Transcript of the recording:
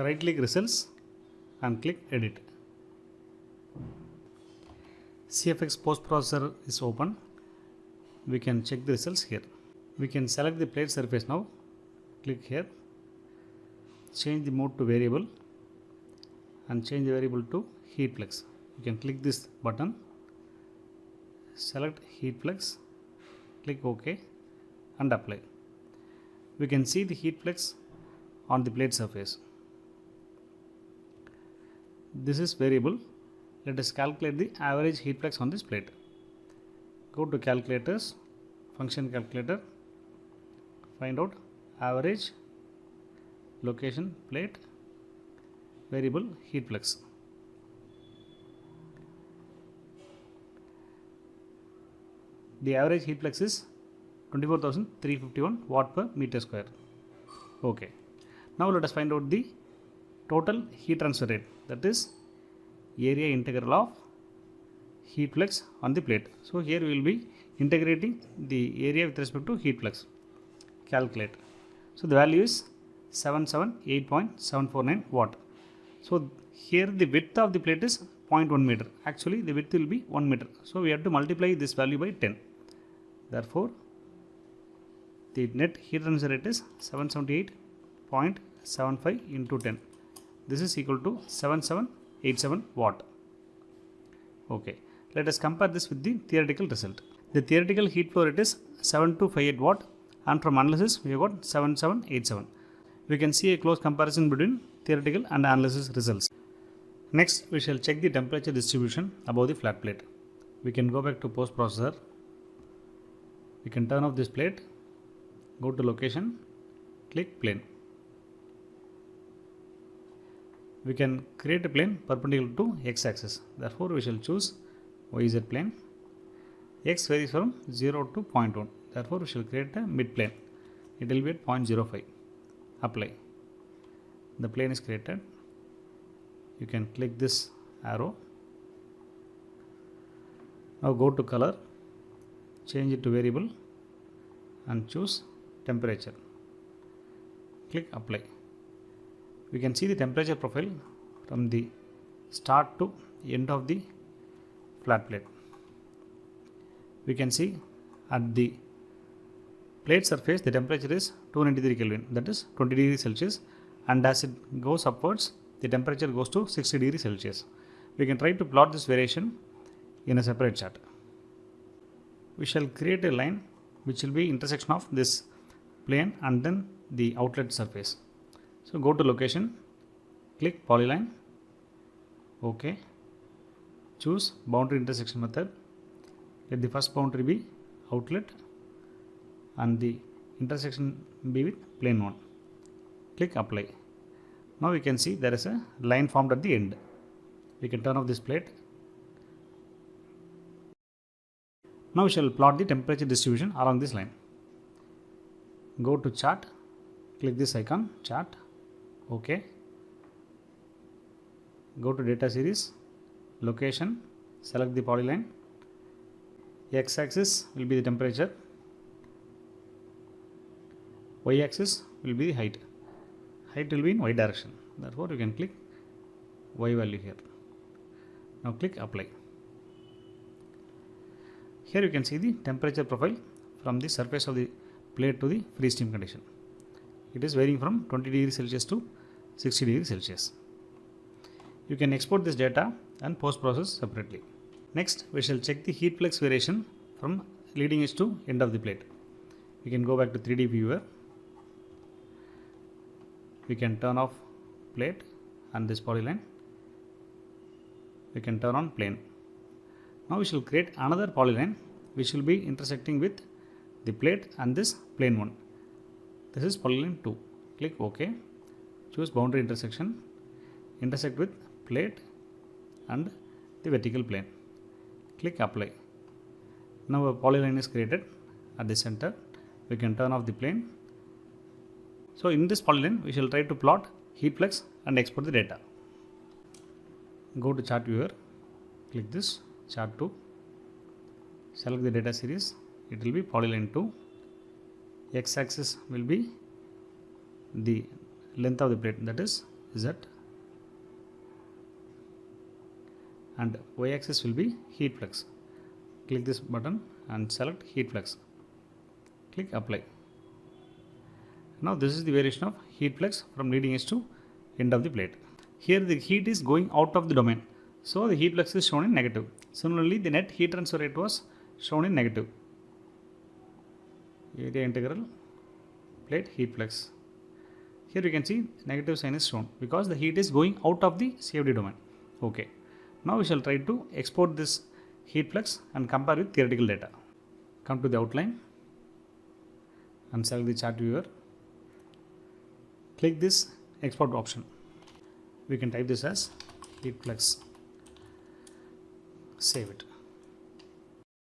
Right click results and click edit. CFX post processor is open. We can check the results here. We can select the plate surface now. Click here. Change the mode to variable and change the variable to heat flux. You can click this button. Select heat flux. Click OK and apply. We can see the heat flux on the plate surface. This is variable. Let us calculate the average heat flux on this plate. Go to calculators, function calculator, find out average location plate variable heat flux. The average heat flux is 24,351 watt per meter square. Okay. Now let us find out the total heat transfer rate, that is area integral of heat flux on the plate. So here we will be integrating the area with respect to heat flux. Calculate. So the value is 778.749 watt. So here the width of the plate is 0.1 meter. Actually the width will be 1 meter. So we have to multiply this value by 10. Therefore the net heat transfer rate is 778.75 into 10. This is equal to 7787 watt. Okay. Let us compare this with the theoretical result. The theoretical heat flow rate is 7258 watt and from analysis we have got 7787. We can see a close comparison between theoretical and analysis results. Next we shall check the temperature distribution above the flat plate. We can go back to post processor. We can turn off this plate. Go to location. Click plane. We can create a plane perpendicular to x-axis. Therefore, we shall choose YZ plane. X varies from 0 to 0.1. Therefore, we shall create a mid plane. It will be at 0.05. Apply. The plane is created. You can click this arrow. Now go to color. Change it to variable and choose temperature. Click apply. We can see the temperature profile from the start to end of the flat plate. We can see at the plate surface the temperature is 293 Kelvin, that is 20 degrees Celsius, and as it goes upwards the temperature goes to 60 degrees Celsius. We can try to plot this variation in a separate chart. We shall create a line which will be intersection of this plane and then the outlet surface. So go to location, click polyline, OK, choose boundary intersection method. Let the first boundary be outlet and the intersection be with plane 1. Click apply. Now we can see there is a line formed at the end. We can turn off this plate. Now we shall plot the temperature distribution along this line. Go to chart, click this icon, chart, OK. Go to data series, location, select the polyline. X-axis will be the temperature. Y-axis will be the height. Height will be in Y direction. Therefore, you can click Y value here. Now click apply. Here you can see the temperature profile from the surface of the plate to the free steam condition. It is varying from 20 degrees Celsius to 60 degrees Celsius. You can export this data and post process separately. Next, we shall check the heat flux variation from leading edge to end of the plate. We can go back to 3D viewer. We can turn off plate and this polyline. We can turn on plane. Now we shall create another polyline which will be intersecting with the plate and this plane 1. This is polyline 2. Click OK. Choose boundary intersection. Intersect with plate and the vertical plane. Click apply. Now a polyline is created at the center. We can turn off the plane. So in this polyline we shall try to plot heat flux and export the data. Go to chart viewer. Click this chart 2. Select the data series. It will be polyline 2. X-axis will be the length of the plate, that is Z, and y-axis will be heat flux. Click this button and select heat flux. Click apply. Now this is the variation of heat flux from leading edge to end of the plate. Here the heat is going out of the domain, so the heat flux is shown in negative. Similarly, the net heat transfer rate was shown in negative. Area integral plate heat flux. Here we can see negative sign is shown because the heat is going out of the CFD domain. Okay. Now we shall try to export this heat flux and compare with theoretical data. Come to the outline and select the chart viewer. Click this export option. We can type this as heat flux. Save it.